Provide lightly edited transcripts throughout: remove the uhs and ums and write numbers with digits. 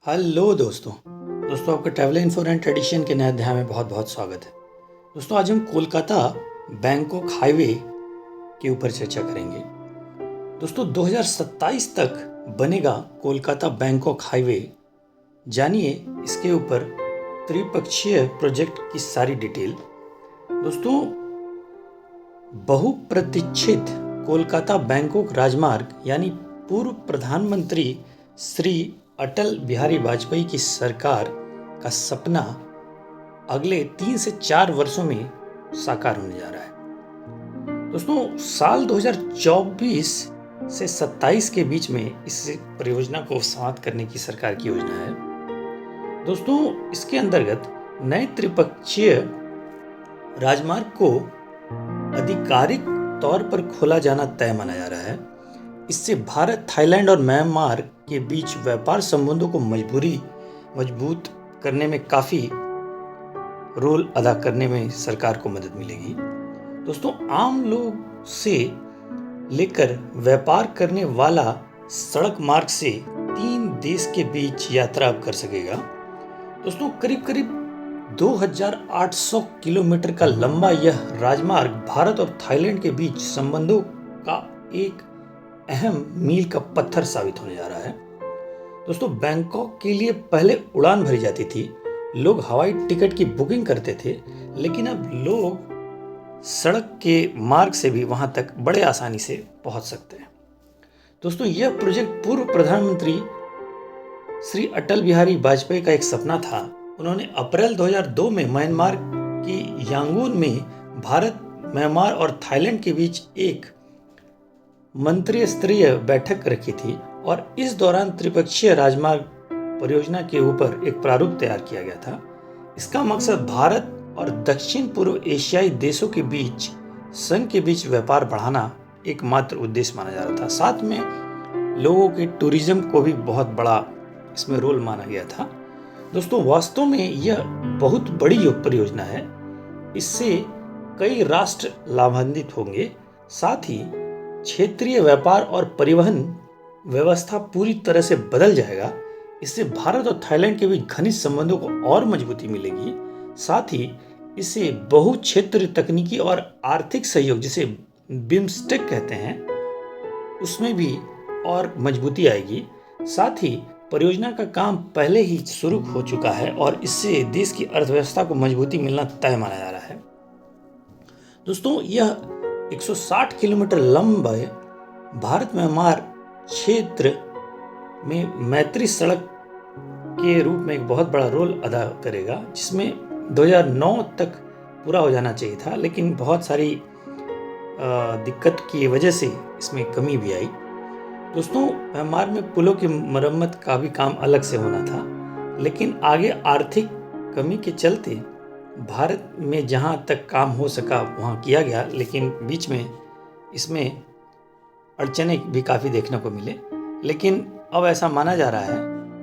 Hello दोस्तों आपका travel info and tradition के नए अध्याय में बहुत बहुत स्वागत है। दोस्तों आज हम कोलकाता बैंकॉक हाईवे के ऊपर चर्चा करेंगे। दोस्तों 2027 तक बनेगा कोलकाता बैंकॉक हाईवे। जानिए इसके ऊपर त्रिपक्षीय प्रोजेक्ट की सारी डिटेल। दोस्तों बहुप्रतीक्षित कोलकाता बैंकॉक राजमार्ग यानी पूर्व प्रधानमंत्री श्री अटल बिहारी वाजपेयी की सरकार का सपना अगले 3 से 4 वर्षों में साकार होने जा रहा है। दोस्तों साल 2024 से 27 के बीच में इस परियोजना को समाप्त करने की सरकार की योजना है। दोस्तों इसके अंतर्गत नए त्रिपक्षीय राजमार्ग को आधिकारिक तौर पर खोला जाना तय माना जा रहा है। इससे भारत, थाईलैंड और म्यांमार के बीच व्यापार संबंधों को मजबूत करने में काफी रोल अदा करने में सरकार को मदद मिलेगी। दोस्तों आम लोग से लेकर व्यापार करने वाला सड़क मार्ग से 3 देश के बीच यात्रा अब कर सकेगा। दोस्तों करीब 2800 किलोमीटर का लंबा यह राजमार्ग भारत और थाईलैंड के बीच संबंधों का एक अहम मील का पत्थर साबित होने जा रहा है। दोस्तों बैंकॉक के लिए पहले उड़ान भरी जाती थी, लोग हवाई टिकट की बुकिंग करते थे, लेकिन अब लोग सड़क के मार्ग से भी वहां तक बड़े आसानी से पहुंच सकते हैं। दोस्तों यह प्रोजेक्ट पूर्व प्रधानमंत्री श्री अटल बिहारी वाजपेयी का एक सपना था। उन्होंने अप्रैल 2002 में म्यांमार की यांगून में भारत, म्यांमार और थाईलैंड के बीच एक मंत्री स्तरीय बैठक रखी थी और इस दौरान त्रिपक्षीय राजमार्ग परियोजना के ऊपर एक प्रारूप तैयार किया गया था। इसका मकसद भारत और दक्षिण पूर्व एशियाई देशों के बीच संघ के बीच व्यापार बढ़ाना एकमात्र उद्देश्य माना जा रहा था। साथ में लोगों के टूरिज्म को भी बहुत बड़ा इसमें रोल माना गया था। दोस्तों वास्तव में यह बहुत बड़ी परियोजना है। इससे कई राष्ट्र लाभान्वित होंगे। साथ ही क्षेत्रीय व्यापार और परिवहन व्यवस्था पूरी तरह से बदल जाएगा। इससे भारत और थाईलैंड के बीच घनिष्ठ संबंधों को और मजबूती मिलेगी। साथ ही इससे बहुक्षेत्रीय तकनीकी और आर्थिक सहयोग, जिसे बिम्स्टेक कहते हैं, उसमें भी और मजबूती आएगी। साथ ही परियोजना का काम पहले ही शुरू हो चुका है और इससे देश की अर्थव्यवस्था को मजबूती मिलना तय माना जा रहा है। दोस्तों यह 160 किलोमीटर लंबे भारत म्यांमार क्षेत्र में मैत्री सड़क के रूप में एक बहुत बड़ा रोल अदा करेगा, जिसमें 2009 तक पूरा हो जाना चाहिए था, लेकिन बहुत सारी दिक्कत की वजह से इसमें कमी भी आई। दोस्तों म्यांमार में पुलों की मरम्मत का भी काम अलग से होना था, लेकिन आगे आर्थिक कमी के चलते भारत में जहां तक काम हो सका वहां किया गया, लेकिन बीच में इसमें अड़चनें भी काफ़ी देखने को मिले। लेकिन अब ऐसा माना जा रहा है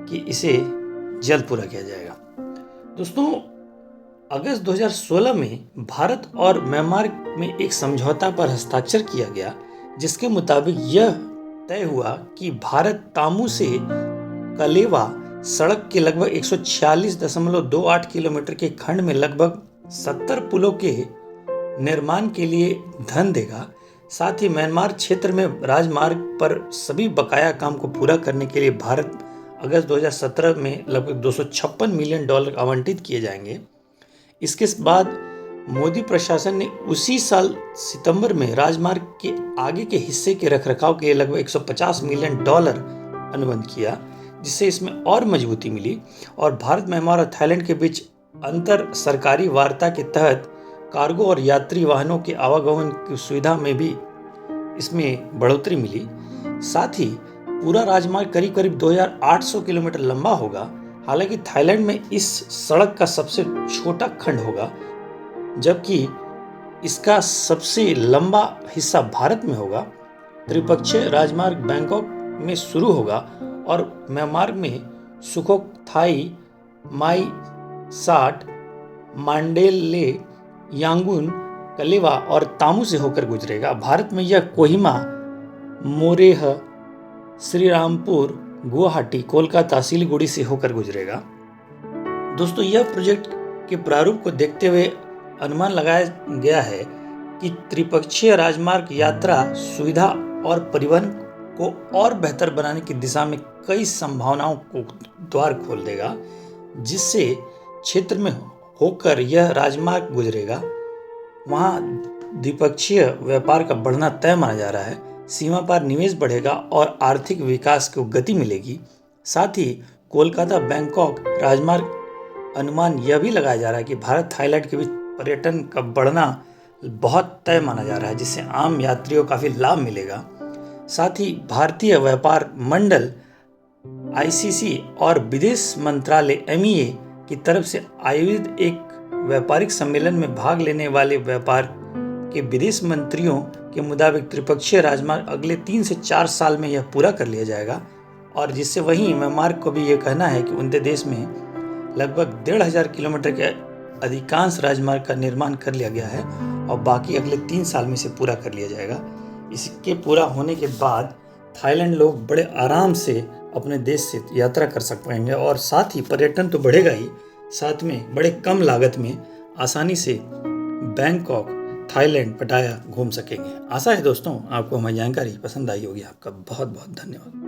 कि इसे जल्द पूरा किया जाएगा। दोस्तों अगस्त 2016 में भारत और म्यांमार में एक समझौता पर हस्ताक्षर किया गया, जिसके मुताबिक यह तय हुआ कि भारत तामू से कलेवा सड़क के लगभग 146.28 किलोमीटर के खंड में लगभग 70 पुलों के निर्माण के लिए धन देगा। साथ ही म्यांमार क्षेत्र में राजमार्ग पर सभी बकाया काम को पूरा करने के लिए भारत अगस्त 2017 में लगभग $256 मिलियन आवंटित किए जाएंगे। इसके बाद मोदी प्रशासन ने उसी साल सितंबर में राजमार्ग के आगे के हिस्से के रखरखाव के लिए लगभग $150 मिलियन अनुबंध किया, जिससे इसमें और मजबूती मिली और भारत, म्यांमार और थाईलैंड के बीच अंतर सरकारी वार्ता के तहत कार्गो और यात्री वाहनों के आवागमन की सुविधा में भी इसमें बढ़ोतरी मिली। साथ ही पूरा राजमार्ग करीब 2800 किलोमीटर लंबा होगा। हालांकि थाईलैंड में इस सड़क का सबसे छोटा खंड होगा, जबकि इसका सबसे लंबा हिस्सा भारत में होगा। त्रिपक्षीय राजमार्ग बैंकॉक में शुरू होगा और म्यांमार में सुखोक थाई, माई साट, मांडेले, यांगून, कलेवा और तामू से होकर गुजरेगा। भारत में यह कोहिमा, मोरेह, श्रीरामपुर, गुवाहाटी, कोलकाता, सिलीगुड़ी से होकर गुजरेगा। दोस्तों, यह प्रोजेक्ट के प्रारूप को देखते हुए अनुमान लगाया गया है कि त्रिपक्षीय राजमार्ग यात्रा सुविधा और परिवहन को और बेहतर बनाने की दिशा में कई संभावनाओं को द्वार खोल देगा, जिससे क्षेत्र में होकर यह राजमार्ग गुजरेगा वहाँ द्विपक्षीय व्यापार का बढ़ना तय माना जा रहा है। सीमा पार निवेश बढ़ेगा और आर्थिक विकास को गति मिलेगी। साथ ही कोलकाता बैंकॉक राजमार्ग अनुमान यह भी लगाया जा रहा है कि भारत थाईलैंड के बीच पर्यटन का बढ़ना बहुत तय माना जा रहा है, जिससे आम यात्रियों को काफ़ी लाभ मिलेगा। साथ ही भारतीय व्यापार मंडल ICC और विदेश मंत्रालय MEA की तरफ से आयोजित एक व्यापारिक सम्मेलन में भाग लेने वाले व्यापार के विदेश मंत्रियों के मुताबिक त्रिपक्षीय राजमार्ग अगले 3 से 4 साल में यह पूरा कर लिया जाएगा, और जिससे वहीं म्यांमार को भी ये कहना है कि उनके देश में लगभग 1500 किलोमीटर के अधिकांश राजमार्ग का निर्माण कर लिया गया है और बाकी अगले 3 साल में से पूरा कर लिया जाएगा। इसके पूरा होने के बाद थाईलैंड लोग बड़े आराम से अपने देश से यात्रा कर सक पाएंगे और साथ ही पर्यटन तो बढ़ेगा ही, साथ में बड़े कम लागत में आसानी से बैंकॉक, थाईलैंड, पटाया घूम सकेंगे। आशा है दोस्तों आपको हमारी जानकारी पसंद आई होगी। आपका बहुत बहुत धन्यवाद।